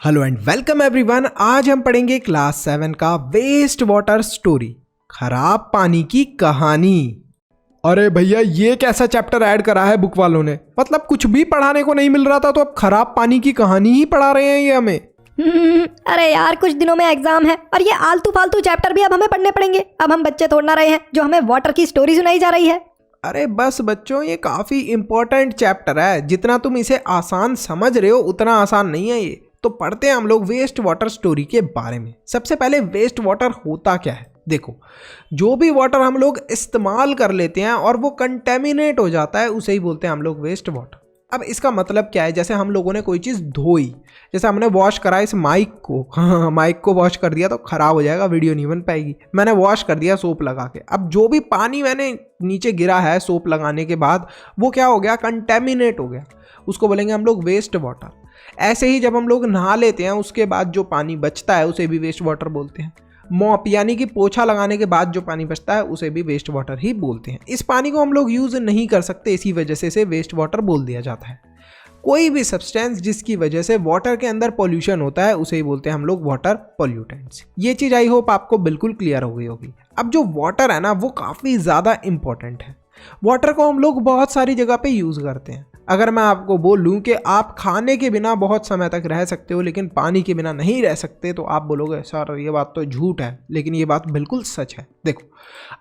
Hello and welcome everyone. आज हम पढ़ेंगे क्लास 7 का वेस्ट वाटर स्टोरी, खराब पानी की कहानी। अरे भैया, ये कैसा चैप्टर ऐड करा है बुक वालों ने? मतलब कुछ भी पढ़ाने को नहीं मिल रहा था तो अब खराब पानी की कहानी ही पढ़ा रहे हैं ये हमें। अरे यार, कुछ दिनों में एग्जाम है और ये आलतू फालतू चैप्टर भी अब हमें पढ़ने पड़ेंगे। अब हम बच्चे थोड़ ना रहे हैं जो हमें वाटर की स्टोरी सुनाई जा रही है। अरे बस बच्चों, ये काफी इंपॉर्टेंट चैप्टर है। जितना तुम इसे आसान समझ रहे हो उतना आसान नहीं है ये। तो पढ़ते हैं हम लोग वेस्ट वाटर स्टोरी के बारे में। सबसे पहले वेस्ट वाटर होता क्या है? देखो, जो भी वाटर हम लोग इस्तेमाल कर लेते हैं और वो कंटेमिनेट हो जाता है उसे ही बोलते हैं हम लोग वेस्ट वाटर। अब इसका मतलब क्या है? जैसे हम लोगों ने कोई चीज़ धोई, जैसे हमने वॉश करा इस माइक को, हाँ माइक को वॉश कर दिया तो ख़राब हो जाएगा, वीडियो नहीं बन पाएगी। मैंने वॉश कर दिया सोप लगा के। अब जो भी पानी मैंने नीचे गिरा है सोप लगाने के बाद, वो क्या हो गया? कंटेमिनेट हो गया। उसको बोलेंगे हम लोग वेस्ट वाटर। ऐसे ही जब हम लोग नहा लेते हैं उसके बाद जो पानी बचता है उसे भी वेस्ट वाटर बोलते हैं। मॉप यानी कि पोछा लगाने के बाद जो पानी बचता है उसे भी वेस्ट वाटर ही बोलते हैं। इस पानी को हम लोग यूज़ नहीं कर सकते, इसी वजह से इसे वेस्ट वाटर बोल दिया जाता है। कोई भी सब्सटेंस जिसकी वजह से वाटर के अंदर पॉल्यूशन होता है उसे ही बोलते हैं हम लोग वाटर पॉल्यूटेंट्स। ये चीज़ आई होप आपको बिल्कुल क्लियर हो गई होगी। अब जो वाटर है ना, वो काफ़ी ज़्यादा इंपॉर्टेंट है। वाटर को हम लोग बहुत सारी जगह पे यूज़ करते हैं। अगर मैं आपको बोलूं कि आप खाने के बिना बहुत समय तक रह सकते हो लेकिन पानी के बिना नहीं रह सकते, तो आप बोलोगे सर ये बात तो झूठ है, लेकिन ये बात बिल्कुल सच है। देखो,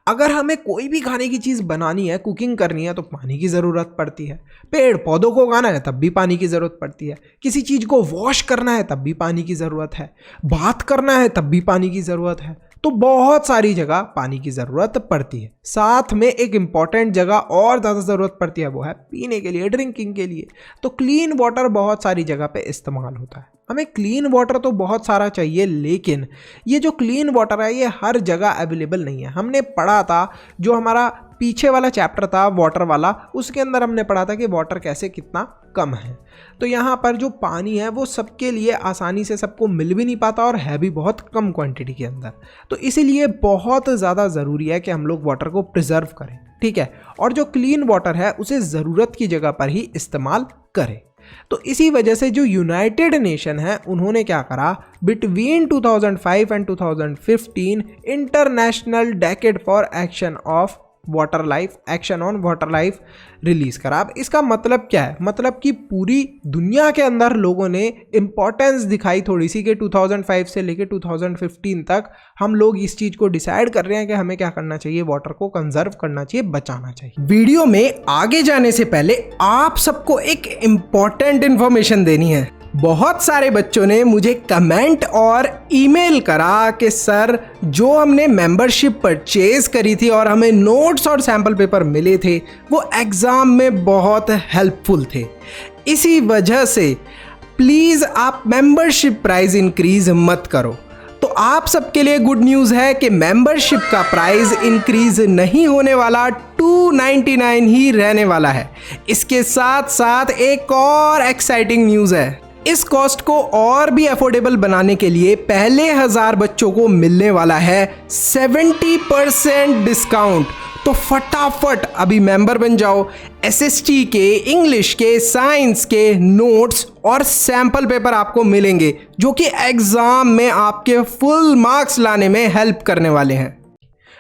अगर हमें कोई भी खाने की चीज़ बनानी है, कुकिंग करनी है, तो पानी की ज़रूरत पड़ती है। पेड़ पौधों को उगाना है तब भी पानी की ज़रूरत पड़ती है। किसी चीज़ को वॉश करना है तब भी पानी की ज़रूरत है। बात करना है तब भी पानी की ज़रूरत है। तो बहुत सारी जगह पानी की ज़रूरत पड़ती है। साथ में एक इम्पॉर्टेंट जगह और ज़्यादा ज़रूरत पड़ती है, वो है पीने के लिए, ड्रिंकिंग के लिए। तो क्लीन वाटर बहुत सारी जगह पे इस्तेमाल होता है। हमें क्लीन वाटर तो बहुत सारा चाहिए, लेकिन ये जो क्लीन वाटर है ये हर जगह अवेलेबल नहीं है। हमने पढ़ा था, जो हमारा पीछे वाला चैप्टर था वाटर वाला, उसके अंदर हमने पढ़ा था कि वाटर कैसे कितना कम है। तो यहाँ पर जो पानी है वो सबके लिए आसानी से सबको मिल भी नहीं पाता और है भी बहुत कम क्वांटिटी के अंदर। तो इसीलिए बहुत ज़्यादा ज़रूरी है कि हम लोग वाटर को प्रिजर्व करें, ठीक है। और जो क्लीन वाटर है उसे ज़रूरत की जगह पर ही इस्तेमाल करें। तो इसी वजह से जो यूनाइटेड नेशन है उन्होंने क्या करा, between 2005 and 2015 international decade for action of water life, action on water life release करा। अब इसका मतलब क्या है? मतलब कि पूरी दुनिया के अंदर लोगों ने इंपॉर्टेंस दिखाई थोड़ी सी कि 2005 से लेके 2015 तक हम लोग इस चीज को डिसाइड कर रहे हैं कि हमें क्या करना चाहिए, वाटर को कंजर्व करना चाहिए, बचाना चाहिए। वीडियो में आगे जाने से पहले आप सबको एक इंपॉर्टेंट इंफॉर्मेशन देनी है। बहुत सारे बच्चों ने मुझे कमेंट और ईमेल करा कि सर, जो हमने मेंबरशिप परचेज करी थी और हमें नोट्स और सैम्पल पेपर मिले थे वो एग्ज़ाम में बहुत हेल्पफुल थे। इसी वजह से प्लीज़ आप मेंबरशिप प्राइस इंक्रीज मत करो। तो आप सबके लिए गुड न्यूज़ है कि मेंबरशिप का प्राइस इंक्रीज नहीं होने वाला, 299 ही रहने वाला है। इसके साथ साथ एक और एक्साइटिंग न्यूज़ है। इस कॉस्ट को और भी अफोर्डेबल बनाने के लिए पहले 1000 बच्चों को मिलने वाला है 70% डिस्काउंट। तो फटाफट अभी मेंबर बन जाओ। एसएसटी के, इंग्लिश के, साइंस के नोट्स और सैंपल पेपर आपको मिलेंगे जो कि एग्जाम में आपके फुल मार्क्स लाने में हेल्प करने वाले हैं।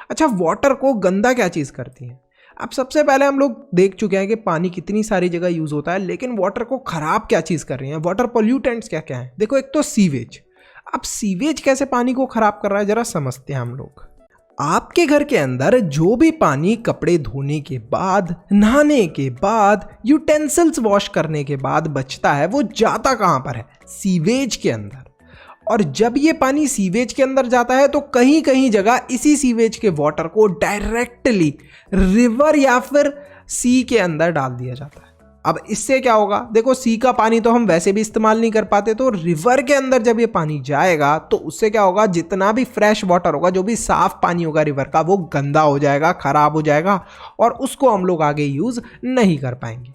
अच्छा, वाटर को गंदा क्या चीज़ करती है? अब सबसे पहले हम लोग देख चुके हैं कि पानी कितनी सारी जगह यूज़ होता है, लेकिन वाटर को ख़राब क्या चीज़ कर रही है, वाटर पॉल्यूटेंट्स क्या क्या है? देखो, एक तो सीवेज। अब सीवेज कैसे पानी को ख़राब कर रहा है, ज़रा समझते हैं हम लोग। आपके घर के अंदर जो भी पानी कपड़े धोने के बाद, नहाने के बाद, यूटेंसिल्स वॉश करने के बाद बचता है, वो जाता कहाँ पर है? सीवेज के अंदर। और जब ये पानी सीवेज के अंदर जाता है तो कहीं कहीं जगह इसी सीवेज के वाटर को डायरेक्टली रिवर या फिर सी के अंदर डाल दिया जाता है। अब इससे क्या होगा? देखो, सी का पानी तो हम वैसे भी इस्तेमाल नहीं कर पाते, तो रिवर के अंदर जब ये पानी जाएगा तो उससे क्या होगा? जितना भी फ्रेश वाटर होगा, जो भी साफ पानी होगा रिवर का, वो गंदा हो जाएगा, खराब हो जाएगा और उसको हम लोग आगे यूज नहीं कर पाएंगे।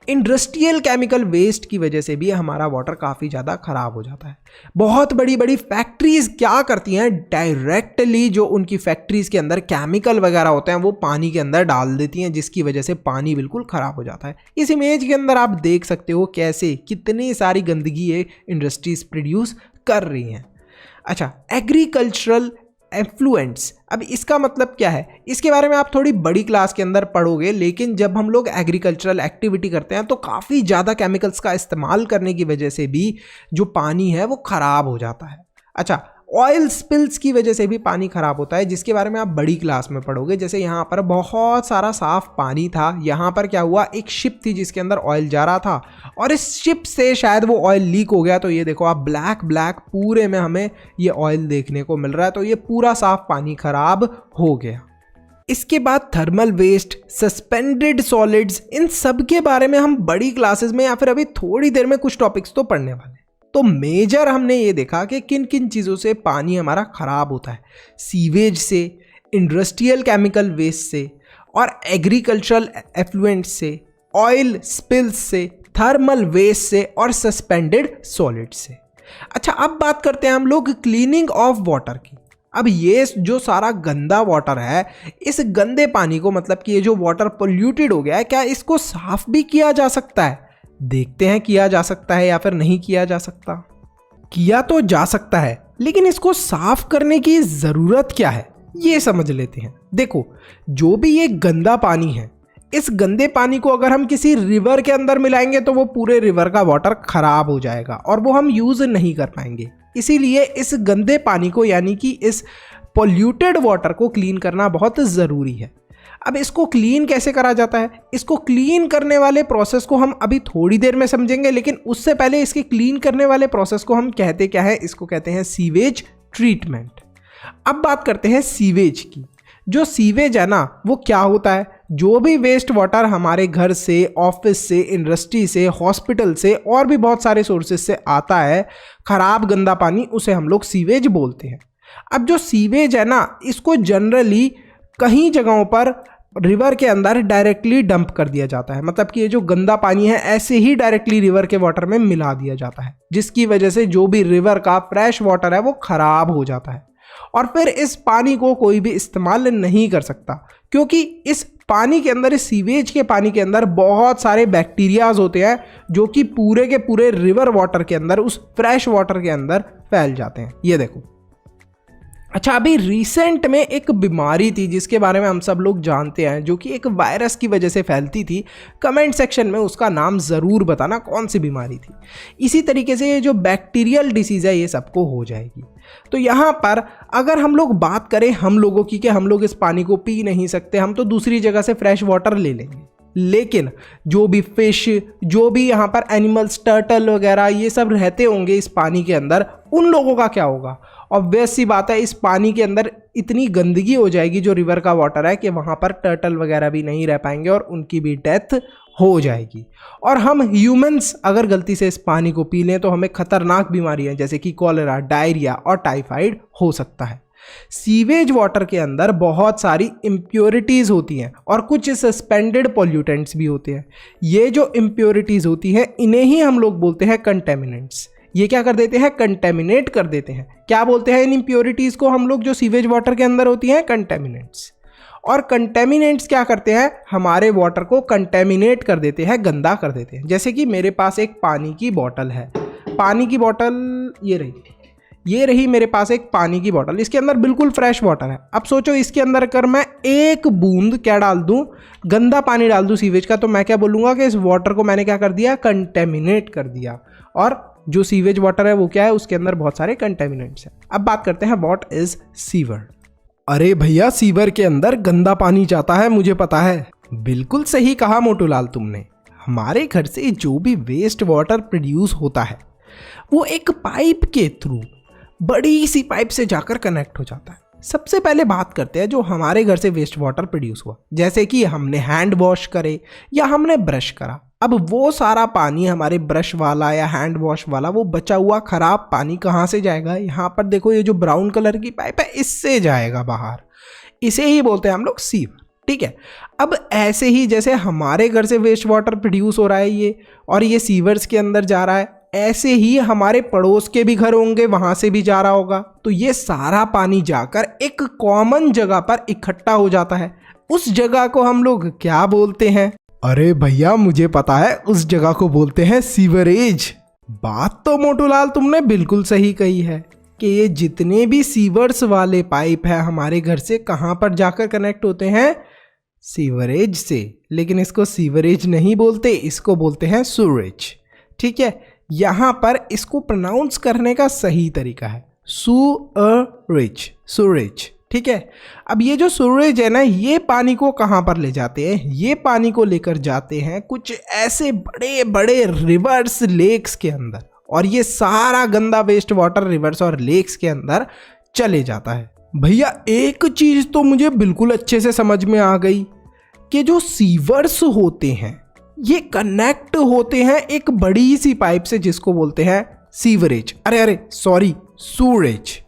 इंडस्ट्रियल केमिकल वेस्ट की वजह से भी हमारा वाटर काफ़ी ज़्यादा ख़राब हो जाता है। बहुत बड़ी बड़ी फैक्ट्रीज़ क्या करती हैं, डायरेक्टली जो उनकी फैक्ट्रीज़ के अंदर केमिकल वगैरह होते हैं वो पानी के अंदर डाल देती हैं, जिसकी वजह से पानी बिल्कुल ख़राब हो जाता है। इस इमेज के अंदर आप देख सकते हो कैसे कितनी सारी गंदगी ये इंडस्ट्रीज़ प्रोड्यूस कर रही हैं। अच्छा, एग्रीकल्चरल एफ्लुएंट्स, अब इसका मतलब क्या है, इसके बारे में आप थोड़ी बड़ी क्लास के अंदर पढ़ोगे, लेकिन जब हम लोग एग्रीकल्चरल एक्टिविटी करते हैं तो काफ़ी ज़्यादा केमिकल्स का इस्तेमाल करने की वजह से भी जो पानी है वो ख़राब हो जाता है। अच्छा, ऑयल स्पिल्स की वजह से भी पानी ख़राब होता है, जिसके बारे में आप बड़ी क्लास में पढ़ोगे। जैसे यहाँ पर बहुत सारा साफ पानी था, यहाँ पर क्या हुआ, एक शिप थी जिसके अंदर ऑयल जा रहा था और इस शिप से शायद वो ऑयल लीक हो गया, तो ये देखो आप ब्लैक ब्लैक पूरे में हमें ये ऑयल देखने को मिल रहा है, तो ये पूरा साफ पानी ख़राब हो गया। इसके बाद थर्मल वेस्ट, सस्पेंडेड सॉलिड्स, इन सब के बारे में हम बड़ी क्लासेस में या फिर अभी थोड़ी देर में कुछ टॉपिक्स तो पढ़ने वाले हैं। तो मेजर हमने ये देखा कि किन किन चीज़ों से पानी हमारा ख़राब होता है, सीवेज से, इंडस्ट्रियल केमिकल वेस्ट से और एग्रीकल्चरल एफ्लुएंट से, ऑयल स्पिल्स से, थर्मल वेस्ट से और सस्पेंडेड सॉलिड से। अच्छा, अब बात करते हैं हम लोग क्लीनिंग ऑफ वाटर की। अब ये जो सारा गंदा वाटर है, इस गंदे पानी को, मतलब कि ये जो वाटर पोल्यूटेड हो गया है, क्या इसको साफ भी किया जा सकता है? देखते हैं किया जा सकता है या फिर नहीं किया जा सकता। किया तो जा सकता है, लेकिन इसको साफ करने की ज़रूरत क्या है ये समझ लेते हैं। देखो, जो भी ये गंदा पानी है, इस गंदे पानी को अगर हम किसी रिवर के अंदर मिलाएंगे तो वो पूरे रिवर का वाटर खराब हो जाएगा और वो हम यूज़ नहीं कर पाएंगे। इसीलिए इस गंदे पानी को, यानी कि इस पोल्यूटेड वाटर को क्लीन करना बहुत ज़रूरी है। अब इसको क्लीन कैसे करा जाता है, इसको क्लीन करने वाले प्रोसेस को हम अभी थोड़ी देर में समझेंगे, लेकिन उससे पहले इसके क्लीन करने वाले प्रोसेस को हम कहते क्या है, इसको कहते हैं सीवेज ट्रीटमेंट। अब बात करते हैं सीवेज की। जो सीवेज है ना, वो क्या होता है, जो भी वेस्ट वाटर हमारे घर से, ऑफिस से, इंडस्ट्री से, हॉस्पिटल से और भी बहुत सारे सोर्सेज से आता है, खराब गंदा पानी, उसे हम लोग सीवेज बोलते हैं। अब जो सीवेज है ना, इसको जनरली कहीं जगहों पर रिवर के अंदर डायरेक्टली डंप कर दिया जाता है, मतलब कि ये जो गंदा पानी है ऐसे ही डायरेक्टली रिवर के वाटर में मिला दिया जाता है, जिसकी वजह से जो भी रिवर का फ्रेश वाटर है वो खराब हो जाता है और फिर इस पानी को कोई भी इस्तेमाल नहीं कर सकता, क्योंकि इस पानी के अंदर, इस सीवेज के पानी के अंदर बहुत सारे बैक्टीरियाज होते हैं जो कि पूरे के पूरे रिवर वाटर के अंदर, उस फ्रेश वाटर के अंदर फैल जाते हैं। ये देखो। अच्छा, अभी रिसेंट में एक बीमारी थी जिसके बारे में हम सब लोग जानते हैं, जो कि एक वायरस की वजह से फैलती थी। कमेंट सेक्शन में उसका नाम ज़रूर बताना कौन सी बीमारी थी। इसी तरीके से ये जो बैक्टीरियल डिसीज़ है ये सबको हो जाएगी। तो यहाँ पर अगर हम लोग बात करें हम लोगों की, कि हम लोग इस पानी को पी नहीं सकते, हम तो दूसरी जगह से फ्रेश वाटर ले लेंगे, लेकिन जो भी फिश, जो भी यहाँ पर एनिमल्स, टर्टल वगैरह ये सब रहते होंगे इस पानी के अंदर, उन लोगों का क्या होगा? ऑब्वियस सी बात है, इस पानी के अंदर इतनी गंदगी हो जाएगी जो रिवर का वाटर है, कि वहाँ पर टर्टल वगैरह भी नहीं रह पाएंगे और उनकी भी डेथ हो जाएगी। और हम ह्यूमंस अगर गलती से इस पानी को पी लें तो हमें खतरनाक बीमारियां जैसे कि कॉलेरा, डायरिया और टाइफाइड हो सकता है। सीवेज वाटर के अंदर बहुत सारी इम्प्योरिटीज़ होती हैं और कुछ सस्पेंडेड पॉल्यूटेंट्स भी होते हैं। ये जो इम्प्योरिटीज़ होती हैं इन्हें ही हम लोग बोलते हैं कंटेमिनेंट्स। ये क्या कर देते हैं? कंटेमिनेट कर देते हैं। क्या बोलते हैं इन इम्प्योरिटीज़ को हम लोग जो सीवेज वाटर के अंदर होती हैं? कंटेमिनेंट्स। और कंटेमिनेंट्स क्या करते हैं? हमारे वाटर को कंटेमिनेट कर देते हैं, गंदा कर देते हैं। जैसे कि मेरे पास एक पानी की बोतल है, पानी की बोतल ये रही मेरे पास एक पानी की बोतल, इसके अंदर बिल्कुल फ्रेश वाटर है। अब सोचो इसके अंदर अगर मैं एक बूंद क्या डाल दूं, गंदा पानी डाल दूं सीवेज का, तो मैं क्या बोलूँगा कि इस वाटर को मैंने क्या कर दिया? कंटेमिनेट कर दिया। और जो सीवेज वाटर है वो क्या है? उसके अंदर बहुत सारे कंटेमिनेंट्स हैं। अब बात करते हैं व्हाट इज सीवर। अरे भैया, सीवर के अंदर गंदा पानी जाता है, मुझे पता है। बिल्कुल सही कहा मोटूलाल तुमने। हमारे घर से जो भी वेस्ट वाटर प्रोड्यूस होता है वो एक पाइप के थ्रू, बड़ी सी पाइप से जाकर कनेक्ट हो जाता है। सबसे पहले बात करते हैं जो हमारे घर से वेस्ट वाटर प्रोड्यूस हुआ, जैसे कि हमने हैंड वॉश करे या हमने ब्रश करा। अब वो सारा पानी हमारे ब्रश वाला या हैंड वॉश वाला वो बचा हुआ खराब पानी कहाँ से जाएगा? यहाँ पर देखो, ये जो ब्राउन कलर की पाइप है इससे जाएगा बाहर। इसे ही बोलते हैं हम लोग सीवर। ठीक है। अब ऐसे ही जैसे हमारे घर से वेस्ट वाटर प्रोड्यूस हो रहा है ये, और ये सीवर्स के अंदर जा रहा है, ऐसे ही हमारे पड़ोस के भी घर होंगे, वहां से भी जा रहा होगा। तो ये सारा पानी जाकर एक कॉमन जगह पर इकट्ठा हो जाता है। उस जगह को हम लोग क्या बोलते हैं? अरे भैया मुझे पता है, उस जगह को बोलते हैं सीवरेज। बात तो मोटूलाल तुमने बिल्कुल सही कही है कि ये जितने भी सीवर्स वाले पाइप है हमारे घर से कहाँ पर जाकर कनेक्ट होते हैं? सीवरेज से। लेकिन इसको सीवरेज नहीं बोलते, इसको बोलते हैं सूरेज। ठीक है, यहाँ पर इसको प्रोनाउंस करने का सही तरीका है सूरेज, सूरेज। ठीक है, अब ये जो सूरेज है ना, ये पानी को कहाँ पर ले जाते हैं? ये पानी को लेकर जाते हैं कुछ ऐसे बड़े बड़े रिवर्स, लेक्स के अंदर, और ये सारा गंदा वेस्ट वाटर रिवर्स और लेक्स के अंदर चले जाता है। भैया एक चीज तो मुझे बिल्कुल अच्छे से समझ में आ गई कि जो सीवर्स होते हैं ये कनेक्ट होते हैं एक बड़ी सी पाइप से जिसको बोलते हैं सीवरेज। अरे सॉरी, सूरेज।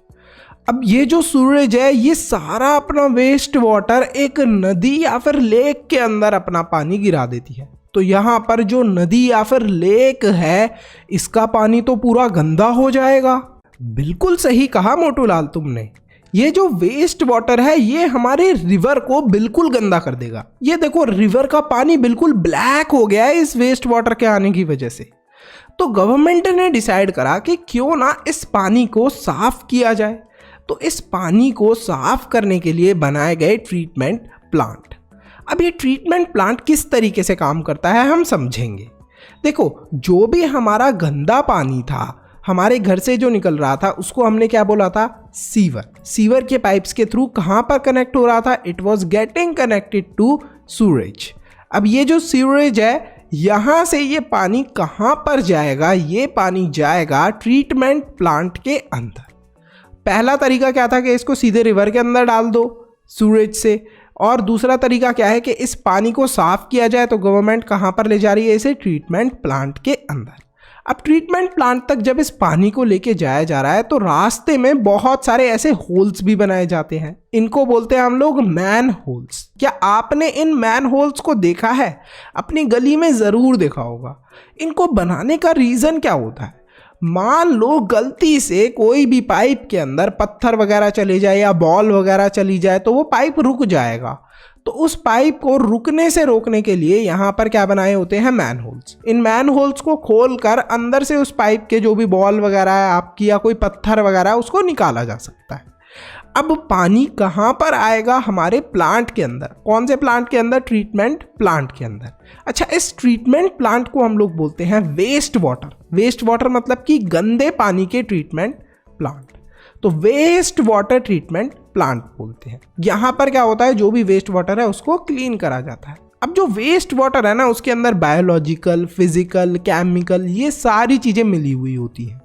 अब ये जो सूरेज है ये सारा अपना वेस्ट वाटर एक नदी या फिर लेक के अंदर अपना पानी गिरा देती है। तो यहाँ पर जो नदी या फिर लेक है इसका पानी तो पूरा गंदा हो जाएगा। बिल्कुल सही कहा मोटूलाल तुमने, ये जो वेस्ट वाटर है ये हमारे रिवर को बिल्कुल गंदा कर देगा। ये देखो रिवर का पानी बिल्कुल ब्लैक हो गया है इस वेस्ट वाटर के आने की वजह से। तो गवर्नमेंट ने डिसाइड करा कि क्यों ना इस पानी को साफ किया जाए। तो इस पानी को साफ करने के लिए बनाए गए ट्रीटमेंट प्लांट। अब ये ट्रीटमेंट प्लांट किस तरीके से काम करता है हम समझेंगे। देखो, जो भी हमारा गंदा पानी था हमारे घर से जो निकल रहा था उसको हमने क्या बोला था? सीवर। सीवर के पाइप्स के थ्रू कहाँ पर कनेक्ट हो रहा था? It was getting connected to सूरेज। अब ये जो सीवरेज है यहाँ से ये पानी कहाँ पर जाएगा? ये पानी जाएगा ट्रीटमेंट प्लांट के अंदर। पहला तरीका क्या था कि इसको सीधे रिवर के अंदर डाल दो सूरेज से, और दूसरा तरीका क्या है कि इस पानी को साफ किया जाए। तो गवर्नमेंट कहाँ पर ले जा रही है इसे? ट्रीटमेंट प्लांट के अंदर। अब ट्रीटमेंट प्लांट तक जब इस पानी को लेके जाया जा रहा है तो रास्ते में बहुत सारे ऐसे होल्स भी बनाए जाते हैं, इनको बोलते हैं हम लोग मैन होल्स। क्या आपने इन मैन होल्स को देखा है? अपनी गली में ज़रूर देखा होगा। इनको बनाने का रीज़न क्या होता है? मान लो गलती से कोई भी पाइप के अंदर पत्थर वगैरह चले जाए या बॉल वगैरह चली जाए तो वो पाइप रुक जाएगा। तो उस पाइप को रुकने से रोकने के लिए यहाँ पर क्या बनाए होते हैं? Man holes. In man holes को खोलकर अंदर से उस पाइप के जो भी बॉल वगैरह है आपकी या कोई पत्थर वगैरह है उसको निकाला जा सकता है। अब पानी कहाँ पर आएगा? हमारे प्लांट के अंदर। कौन से प्लांट के अंदर? ट्रीटमेंट प्लांट के अंदर। अच्छा, इस ट्रीटमेंट प्लांट को हम लोग बोलते हैं वेस्ट वाटर। वेस्ट वाटर मतलब कि गंदे पानी के ट्रीटमेंट प्लांट। तो वेस्ट वाटर ट्रीटमेंट प्लांट बोलते हैं। यहाँ पर क्या होता है? जो भी वेस्ट वाटर है उसको क्लीन करा जाता है। अब जो वेस्ट वाटर है ना उसके अंदर बायोलॉजिकल, फिजिकल, केमिकल ये सारी चीज़ें मिली हुई होती हैं।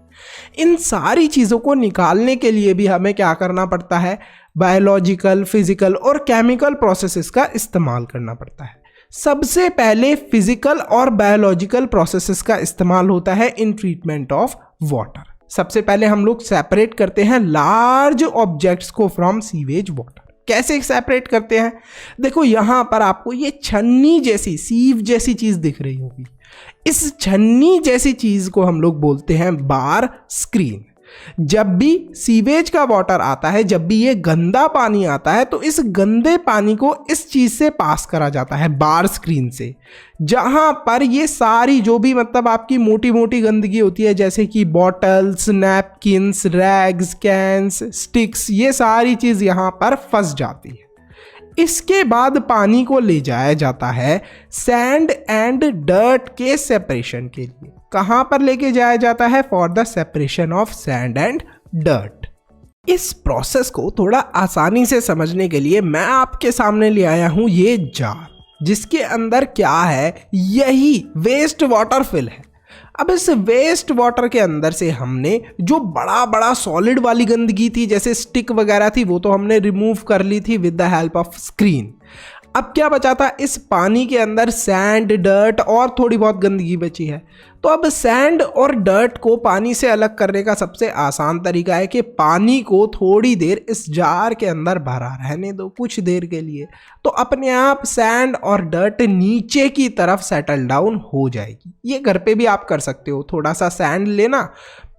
इन सारी चीज़ों को निकालने के लिए भी हमें क्या करना पड़ता है? बायोलॉजिकल, फिजिकल और केमिकल प्रोसेसेस का इस्तेमाल करना पड़ता है। सबसे पहले फिजिकल और बायोलॉजिकल प्रोसेसेस का इस्तेमाल होता है इन ट्रीटमेंट ऑफ वाटर। सबसे पहले हम लोग सेपरेट करते हैं लार्ज ऑब्जेक्ट्स को फ्रॉम सीवेज वाटर। कैसे सेपरेट करते हैं? देखो यहाँ पर आपको ये छन्नी जैसी, सीव जैसी चीज दिख रही होगी। इस छन्नी जैसी चीज को हम लोग बोलते हैं बार स्क्रीन। जब भी सीवेज का वाटर आता है, जब भी ये गंदा पानी आता है तो इस गंदे पानी को इस चीज से पास करा जाता है, बार स्क्रीन से, जहां पर ये सारी जो भी मतलब आपकी मोटी मोटी गंदगी होती है जैसे कि bottles, napkins, rags, cans, sticks, ये सारी चीज यहां पर फंस जाती है। इसके बाद पानी को ले जाया जाता है सैंड एंड डर्ट के सेपरेशन के लिए। कहां पर लेके जाया जाता है? For the separation of sand and dirt. इस प्रोसेस को थोड़ा आसानी से समझने के लिए मैं आपके सामने ले आया हूं ये जार, जिसके अंदर क्या है? यही वेस्ट वाटर फिल है। अब इस वेस्ट वाटर के अंदर से हमने जो बड़ा बड़ा सॉलिड वाली गंदगी थी जैसे स्टिक वगैरह थी वो तो हमने रिमूव कर ली थी with the help of screen. अब क्या बचा था, इस पानी के अंदर सैंड, डर्ट और थोड़ी बहुत गंदगी बची है। तो अब सैंड और डर्ट को पानी से अलग करने का सबसे आसान तरीका है कि पानी को थोड़ी देर इस जार के अंदर भरा रहने दो, कुछ देर के लिए। तो अपने आप सैंड और डर्ट नीचे की तरफ सेटल डाउन हो जाएगी। ये घर पे भी आप कर सकते हो। थोड़ा सा सैंड लेना,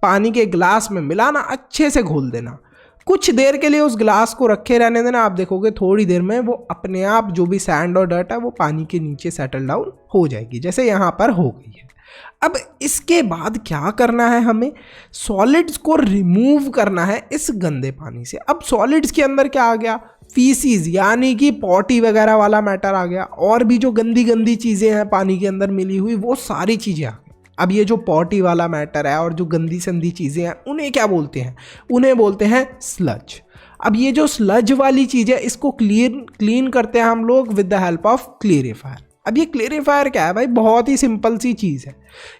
पानी के ग्लास में मिलाना, अच्छे से घोल देना, कुछ देर के लिए उस ग्लास को रखे रहने देना। आप देखोगे थोड़ी देर में वो अपने आप जो भी सैंड और डर्ट है वो पानी के नीचे सेटल डाउन हो जाएगी, जैसे यहाँ पर हो गई है। अब इसके बाद क्या करना है, हमें सॉलिड्स को रिमूव करना है इस गंदे पानी से। अब सॉलिड्स के अंदर क्या आ गया, फीसीज यानी कि पॉटी वगैरह वाला मैटर आ गया, और भी जो गंदी गंदी चीज़ें हैं पानी के अंदर मिली हुई, वो सारी चीज़ें आ गई। अब ये जो पॉटी वाला मैटर है और जो गंदी संदी चीज़ें हैं उन्हें क्या बोलते हैं, उन्हें बोलते हैं स्लज। अब ये जो स्लज वाली चीज़ है इसको क्लीन करते हैं हम लोग विद द हेल्प ऑफ क्लियरिफायर। अब ये क्लियरिफायर क्या है भाई, बहुत ही सिंपल सी चीज़ है।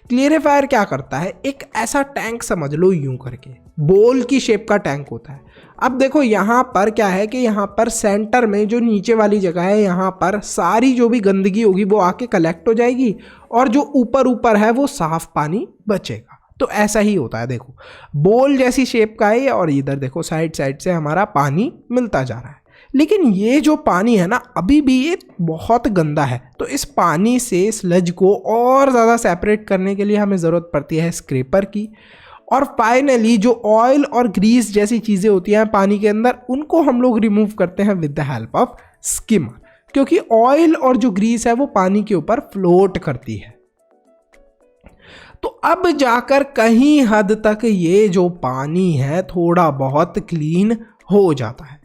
क्लियरिफायर क्या करता है, एक ऐसा टैंक समझ लो, यूं करके बोल की शेप का टैंक होता है। अब देखो यहाँ पर क्या है कि यहाँ पर सेंटर में जो नीचे वाली जगह है, यहाँ पर सारी जो भी गंदगी होगी वो आके कलेक्ट हो जाएगी, और जो ऊपर ऊपर है वो साफ पानी बचेगा। तो ऐसा ही होता है, देखो बोल जैसी शेप का है, और इधर देखो साइड साइड से हमारा पानी मिलता जा रहा है। लेकिन ये जो पानी है ना, अभी भी ये बहुत गंदा है। तो इस पानी से स्लज को और ज़्यादा सेपरेट करने के लिए हमें ज़रूरत पड़ती है स्क्रैपर की। और फाइनली जो ऑयल और ग्रीस जैसी चीज़ें होती हैं पानी के अंदर, उनको हम लोग रिमूव करते हैं with the help of skimmer, क्योंकि ऑयल और जो ग्रीस है वो पानी के ऊपर फ्लोट करती है। तो अब जाकर कहीं हद तक ये जो पानी है थोड़ा बहुत क्लीन हो जाता है।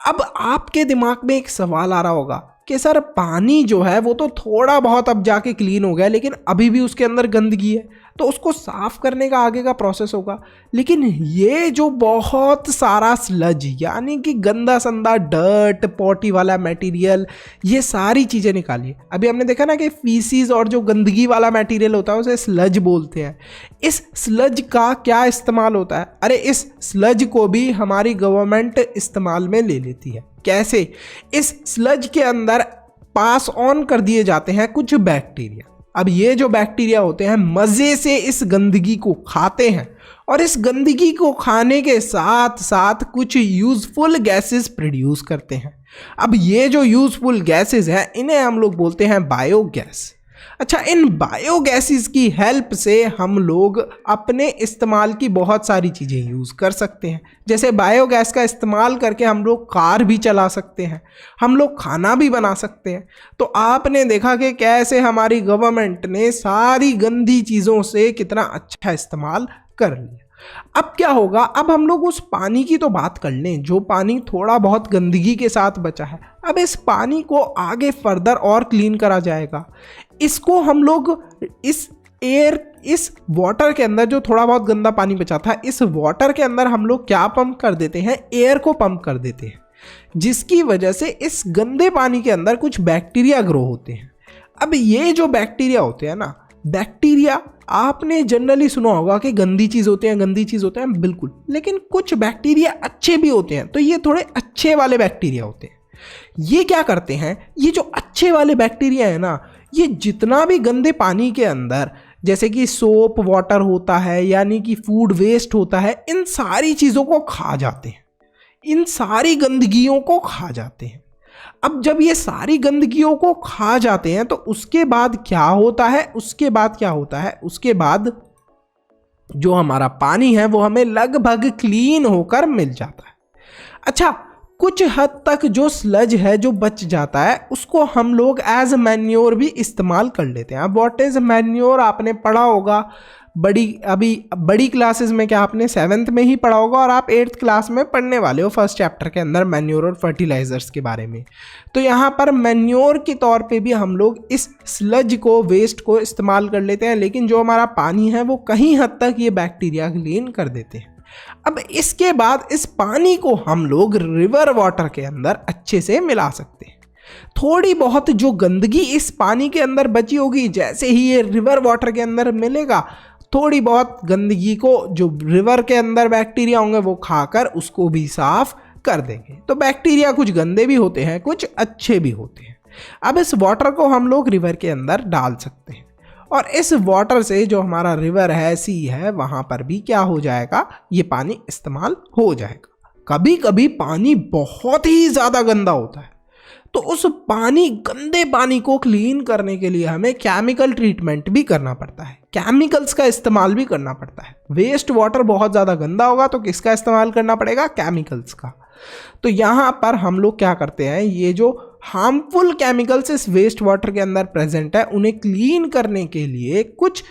अब आपके दिमाग में एक सवाल आ रहा होगा कि सर पानी जो है वो तो थोड़ा बहुत अब जाके क्लीन हो गया, लेकिन अभी भी उसके अंदर गंदगी है, तो उसको साफ करने का आगे का प्रोसेस होगा। लेकिन ये जो बहुत सारा स्लज यानी कि गंदा संदा डर्ट, पॉटी वाला मटेरियल, ये सारी चीज़ें निकालिए। अभी हमने देखा ना कि फीसीज और जो गंदगी वाला मटेरियल होता है उसे स्लज बोलते हैं। इस स्लज का क्या इस्तेमाल होता है, अरे इस स्लज को भी हमारी गवर्नमेंट इस्तेमाल में ले लेती है। कैसे, इस स्लज के अंदर पास ऑन कर दिए जाते हैं कुछ बैक्टीरिया। अब ये जो बैक्टीरिया होते हैं मज़े से इस गंदगी को खाते हैं, और इस गंदगी को खाने के साथ साथ कुछ यूज़फुल गैसेस प्रोड्यूस करते हैं। अब ये जो यूज़फुल गैसेस हैं इन्हें हम लोग बोलते हैं बायोगैस। अच्छा, इन बायोगैसेस की हेल्प से हम लोग अपने इस्तेमाल की बहुत सारी चीज़ें यूज़ कर सकते हैं। जैसे बायोगैस का इस्तेमाल करके हम लोग कार भी चला सकते हैं, हम लोग खाना भी बना सकते हैं। तो आपने देखा कि कैसे हमारी गवर्नमेंट ने सारी गंदी चीज़ों से कितना अच्छा इस्तेमाल कर लिया। अब क्या होगा, अब हम लोग उस पानी की तो बात कर लें जो पानी थोड़ा बहुत गंदगी के साथ बचा है। अब इस पानी को आगे फर्दर और क्लीन करा जाएगा। इसको हम लोग इस वाटर के अंदर जो थोड़ा बहुत गंदा पानी बचा था, इस वाटर के अंदर हम लोग क्या पंप कर देते हैं, एयर को पंप कर देते हैं, जिसकी वजह से इस गंदे पानी के अंदर कुछ बैक्टीरिया ग्रो होते हैं। अब ये जो बैक्टीरिया होते हैं ना, बैक्टीरिया आपने जनरली सुना होगा कि गंदी चीज़ होते हैं, बिल्कुल, लेकिन कुछ बैक्टीरिया अच्छे भी होते हैं। तो ये थोड़े अच्छे वाले बैक्टीरिया होते हैं। ये क्या करते हैं, ये जो अच्छे वाले बैक्टीरिया है ना, ये जितना भी गंदे पानी के अंदर जैसे कि सोप वाटर होता है यानी कि फूड वेस्ट होता है, इन सारी चीज़ों को खा जाते हैं, इन सारी गंदगियों को खा जाते हैं। अब जब ये सारी गंदगियों को खा जाते हैं तो उसके बाद क्या होता है, उसके बाद जो हमारा पानी है वो हमें लगभग क्लीन होकर मिल जाता है। अच्छा, कुछ हद तक जो स्लज है जो बच जाता है उसको हम लोग एज मैन्योर भी इस्तेमाल कर लेते हैं। अब व्हाट इज मैन्योर आपने पढ़ा होगा बड़ी क्लासेस में, क्या आपने 7th में ही पढ़ा होगा, और आप 8th क्लास में पढ़ने वाले हो फर्स्ट चैप्टर के अंदर मैन्योर और फर्टिलाइजर्स के बारे में। तो यहाँ पर मैन्योर के तौर पे भी हम लोग इस स्लज को, वेस्ट को इस्तेमाल कर लेते हैं, लेकिन जो हमारा पानी है वो कहीं हद तक ये बैक्टीरिया क्लीन कर देते हैं। अब इसके बाद इस पानी को हम लोग रिवर वाटर के अंदर अच्छे से मिला सकते हैं। थोड़ी बहुत जो गंदगी इस पानी के अंदर बची होगी, जैसे ही ये रिवर वाटर के अंदर मिलेगा, थोड़ी बहुत गंदगी को जो रिवर के अंदर बैक्टीरिया होंगे वो खाकर उसको भी साफ कर देंगे। तो बैक्टीरिया कुछ गंदे भी होते हैं, कुछ अच्छे भी होते हैं। अब इस वाटर को हम लोग रिवर के अंदर डाल सकते हैं और इस वाटर से जो हमारा रिवर है, सी है, वहाँ पर भी क्या हो जाएगा, ये पानी इस्तेमाल हो जाएगा। कभी कभी पानी बहुत ही ज़्यादा गंदा होता है, तो उस गंदे पानी को क्लीन करने के लिए हमें केमिकल ट्रीटमेंट भी करना पड़ता है, केमिकल्स का इस्तेमाल भी करना पड़ता है। वेस्ट वाटर बहुत ज़्यादा गंदा होगा तो किसका इस्तेमाल करना पड़ेगा, केमिकल्स का। तो यहाँ पर हम लोग क्या करते हैं, ये जो हार्मफुल केमिकल्स इस वेस्ट वाटर के अंदर प्रेजेंट है, उन्हें क्लीन करने के लिए कुछ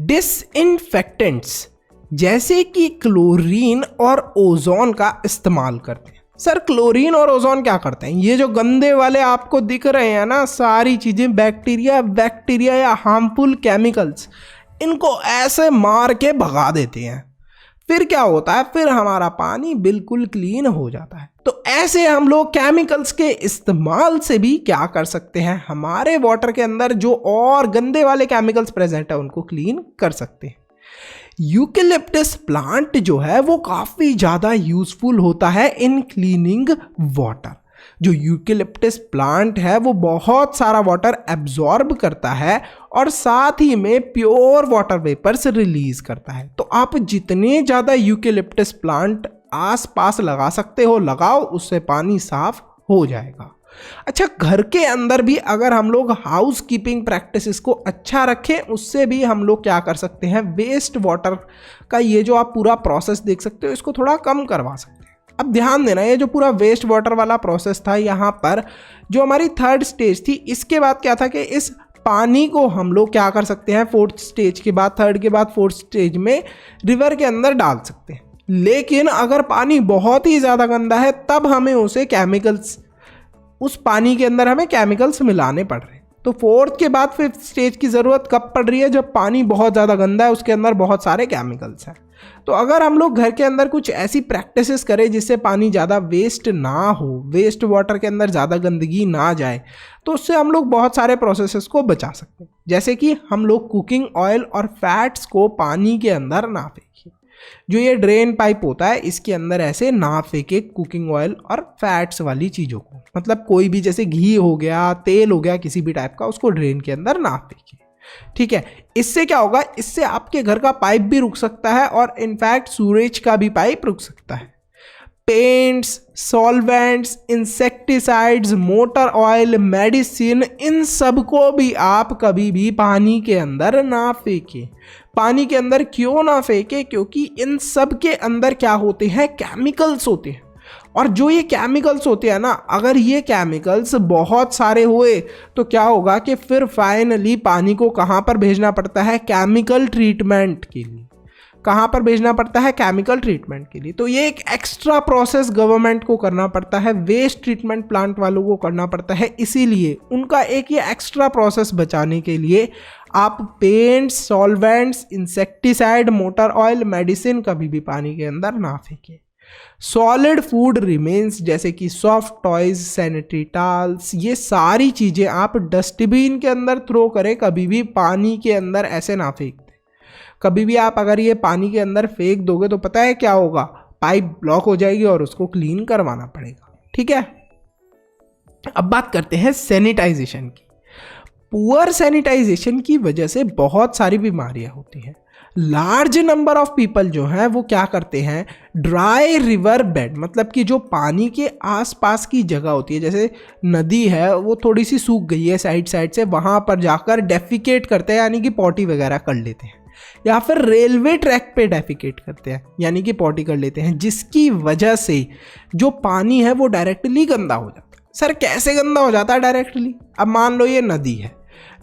डिसइंफेक्टेंट्स जैसे कि क्लोरीन और ओजोन का इस्तेमाल करते हैं। सर क्लोरीन और ओजोन क्या करते हैं, ये जो गंदे वाले आपको दिख रहे हैं ना सारी चीज़ें, बैक्टीरिया या हार्मफुल केमिकल्स, इनको ऐसे मार के भगा देते हैं। फिर क्या होता है, फिर हमारा पानी बिल्कुल क्लीन हो जाता है। तो ऐसे हम लोग केमिकल्स के इस्तेमाल से भी क्या कर सकते हैं, हमारे वाटर के अंदर जो और गंदे वाले केमिकल्स प्रेजेंट है उनको क्लीन कर सकते हैं। यूकेलिप्टस प्लांट जो है वो काफ़ी ज़्यादा यूजफुल होता है इन क्लीनिंग वाटर। जो यूकेलिप्टस प्लांट है वो बहुत सारा वाटर एब्जॉर्ब करता है और साथ ही में प्योर वाटर वेपर्स रिलीज करता है। तो आप जितने ज़्यादा यूकेलिप्टस प्लांट आसपास लगा सकते हो लगाओ, उससे पानी साफ हो जाएगा। अच्छा, घर के अंदर भी अगर हम लोग हाउस कीपिंग प्रैक्टिसेस को अच्छा रखें, उससे भी हम लोग क्या कर सकते हैं, वेस्ट वाटर का ये जो आप पूरा प्रोसेस देख सकते हो इसको थोड़ा कम करवा सकते हैं। अब ध्यान देना, ये जो पूरा वेस्ट वाटर वाला प्रोसेस था, यहाँ पर जो हमारी थर्ड स्टेज थी, इसके बाद क्या था कि इस पानी को हम लोग क्या कर सकते हैं, फोर्थ स्टेज के बाद, थर्ड के बाद फोर्थ स्टेज में रिवर के अंदर डाल सकते हैं। लेकिन अगर पानी बहुत ही ज़्यादा गंदा है तब हमें उस पानी के अंदर हमें केमिकल्स मिलाने पड़ रहे हैं। तो फोर्थ के बाद फिफ्थ स्टेज की ज़रूरत कब पड़ रही है, जब पानी बहुत ज़्यादा गंदा है, उसके अंदर बहुत सारे केमिकल्स हैं। तो अगर हम लोग घर के अंदर कुछ ऐसी प्रैक्टिसेस करें जिससे पानी ज़्यादा वेस्ट ना हो, वेस्ट वाटर के अंदर ज़्यादा गंदगी ना जाए, तो उससे हम लोग बहुत सारे प्रोसेसेस को बचा सकते हैं। जैसे कि हम लोग कुकिंग ऑयल और फैट्स को पानी के अंदर ना फेंकिए। जो ये ड्रेन पाइप होता है इसके अंदर ऐसे ना फेंके कुकिंग ऑयल और फैट्स वाली चीज़ों को, मतलब कोई भी जैसे घी हो गया, तेल हो गया, किसी भी टाइप का, उसको ड्रेन के अंदर ना फेंके। ठीक है, इससे क्या होगा, इससे आपके घर का पाइप भी रुक सकता है और इनफैक्ट सूरेज का भी पाइप रुक सकता है। Paints, solvents, insecticides, motor oil, medicine, इन सब को भी आप कभी भी पानी के अंदर ना फेंकें। पानी के अंदर क्यों ना फेंके, क्योंकि इन सब के अंदर क्या होते हैं, केमिकल्स होते हैं। और जो ये केमिकल्स होते हैं ना, अगर ये केमिकल्स बहुत सारे हुए तो क्या होगा कि फिर फाइनली पानी को कहाँ पर भेजना पड़ता है, केमिकल ट्रीटमेंट के लिए। कहाँ पर भेजना पड़ता है, केमिकल ट्रीटमेंट के लिए। तो ये एक एक्स्ट्रा प्रोसेस गवर्नमेंट को करना पड़ता है, वेस्ट ट्रीटमेंट प्लांट वालों को करना पड़ता है। इसीलिए उनका एक ये एक्स्ट्रा प्रोसेस बचाने के लिए आप paints, solvents, insecticide, motor oil, medicine कभी भी पानी के अंदर ना फेंकें। सॉलिड फूड रिमेन्स जैसे कि सॉफ्ट टॉयज, सैनिटरी टॉवल्स, ये सारी चीज़ें आप डस्टबिन के अंदर थ्रो करें, कभी भी पानी के अंदर ऐसे ना फेंक दें। कभी भी आप अगर ये पानी के अंदर फेंक दोगे तो पता है क्या होगा, पाइप ब्लॉक हो जाएगी और उसको क्लीन करवाना पड़ेगा। ठीक है, अब बात करते हैं सैनिटाइजेशन की। पुअर सैनिटाइजेशन की वजह से बहुत सारी बीमारियां होती हैं। लार्ज नंबर ऑफ पीपल जो हैं वो क्या करते हैं, ड्राई रिवर बेड, मतलब कि जो पानी के आसपास की जगह होती है, जैसे नदी है वो थोड़ी सी सूख गई है साइड से, वहाँ पर जाकर डेफिकेट करते हैं, यानी कि पॉटी वगैरह कर लेते हैं, या फिर रेलवे ट्रैक पे डेफिकेट करते हैं, यानी कि पॉटी कर लेते हैं, जिसकी वजह से जो पानी है वो डायरेक्टली गंदा हो जाता है। सर कैसे गंदा हो जाता है डायरेक्टली? अब मान लो ये नदी है,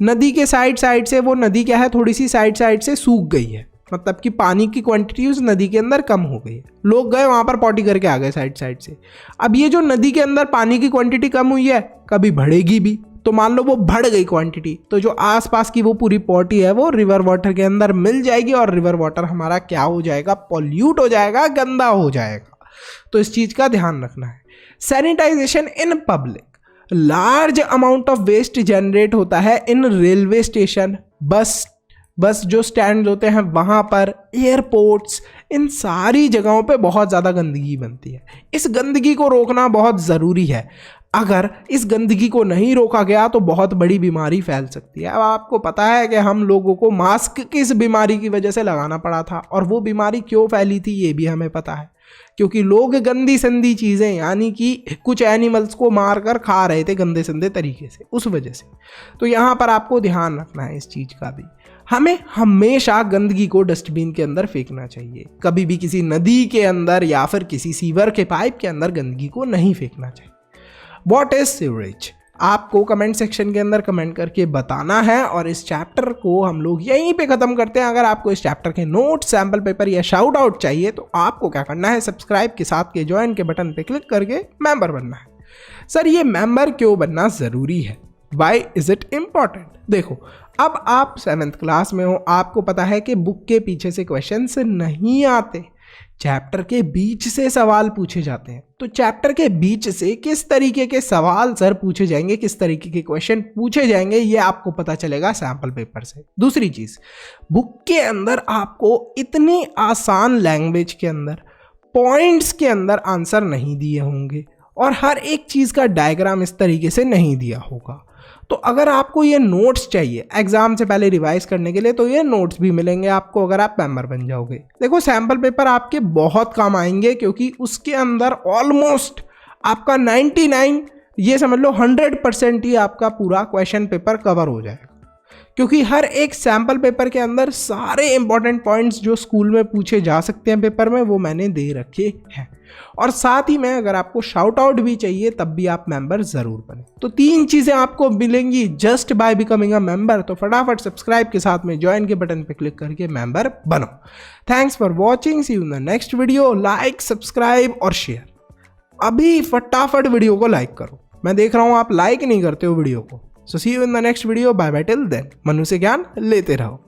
नदी के साइड से वो नदी क्या है, थोड़ी सी साइड से सूख गई है, मतलब कि पानी की क्वांटिटी उस नदी के अंदर कम हो गई है। लोग गए वहाँ पर पॉटी करके आ गए साइड से। अब ये जो नदी के अंदर पानी की क्वांटिटी कम हुई है, कभी बढ़ेगी भी, तो मान लो वो बढ़ गई क्वांटिटी, तो जो आसपास की वो पूरी पॉटी है वो रिवर वाटर के अंदर मिल जाएगी और रिवर वाटर हमारा क्या हो जाएगा, पॉल्यूट हो जाएगा, गंदा हो जाएगा। तो इस चीज़ का ध्यान रखना है। Sanitization in public, large amount of waste generate होता है इन रेलवे स्टेशन, बस जो स्टैंड होते हैं वहाँ पर, एयरपोर्ट्स, इन सारी जगहों पे बहुत ज़्यादा गंदगी बनती है। इस गंदगी को रोकना बहुत ज़रूरी है। अगर इस गंदगी को नहीं रोका गया तो बहुत बड़ी बीमारी फैल सकती है। अब आपको पता है कि हम लोगों को मास्क किस बीमारी की वजह से लगाना पड़ा था, और वो बीमारी क्यों फैली थी ये भी हमें पता है, क्योंकि लोग गंदी संदी चीज़ें यानी कि कुछ एनिमल्स को मार कर खा रहे थे गंदे संदे तरीके से, उस वजह से। तो यहाँ पर आपको ध्यान रखना है इस चीज़ का भी। हमें हमेशा गंदगी को डस्टबिन के अंदर फेंकना चाहिए, कभी भी किसी नदी के अंदर या फिर किसी सीवर के पाइप के अंदर गंदगी को नहीं फेंकना चाहिए। What is sewerage? आपको कमेंट सेक्शन के अंदर कमेंट करके बताना है, और इस चैप्टर को हम लोग यहीं पे ख़त्म करते हैं। अगर आपको इस चैप्टर के नोट, सैम्पल पेपर या शाउट आउट चाहिए तो आपको क्या करना है, सब्सक्राइब के साथ के ज्वाइन के बटन पे क्लिक करके मेंबर बनना है। सर ये मेंबर क्यों बनना ज़रूरी है? Why is it important? देखो, अब आप 7th क्लास में हो, आपको पता है कि बुक के पीछे से क्वेश्चंस नहीं आते, चैप्टर के बीच से सवाल पूछे जाते हैं। तो चैप्टर के बीच से किस तरीके के सवाल सर पूछे जाएंगे, किस तरीके के क्वेश्चन पूछे जाएंगे, ये आपको पता चलेगा सैम्पल पेपर से। दूसरी चीज़, बुक के अंदर आपको इतनी आसान लैंग्वेज के अंदर पॉइंट्स के अंदर आंसर नहीं दिए होंगे, और हर एक चीज़ का डायग्राम इस तरीके से नहीं दिया होगा। तो अगर आपको ये नोट्स चाहिए एग्जाम से पहले रिवाइज करने के लिए, तो ये नोट्स भी मिलेंगे आपको अगर आप मेंबर बन जाओगे। देखो, सैम्पल पेपर आपके बहुत काम आएंगे, क्योंकि उसके अंदर ऑलमोस्ट आपका 99, ये समझ लो 100% ही आपका पूरा क्वेश्चन पेपर कवर हो जाएगा, क्योंकि हर एक सैम्पल पेपर के अंदर सारे इंपॉर्टेंट पॉइंट्स जो स्कूल में पूछे जा सकते हैं पेपर में, वो मैंने दे रखे हैं। और साथ ही में अगर आपको शाउट आउट भी चाहिए तब भी आप मेंबर ज़रूर बने। तो 3 चीज़ें आपको मिलेंगी just by becoming a member. तो फटाफट सब्सक्राइब के साथ में ज्वाइन के बटन पे क्लिक करके मेंबर बनो। Thanks for watching, see you in the next video. Like, subscribe और शेयर। अभी फटाफट वीडियो को लाइक करो, मैं देख रहा हूँ आप लाइक नहीं करते हो वीडियो को। So see you in the next video. Bye bye, till then Manu से ज्ञान लेते रहो।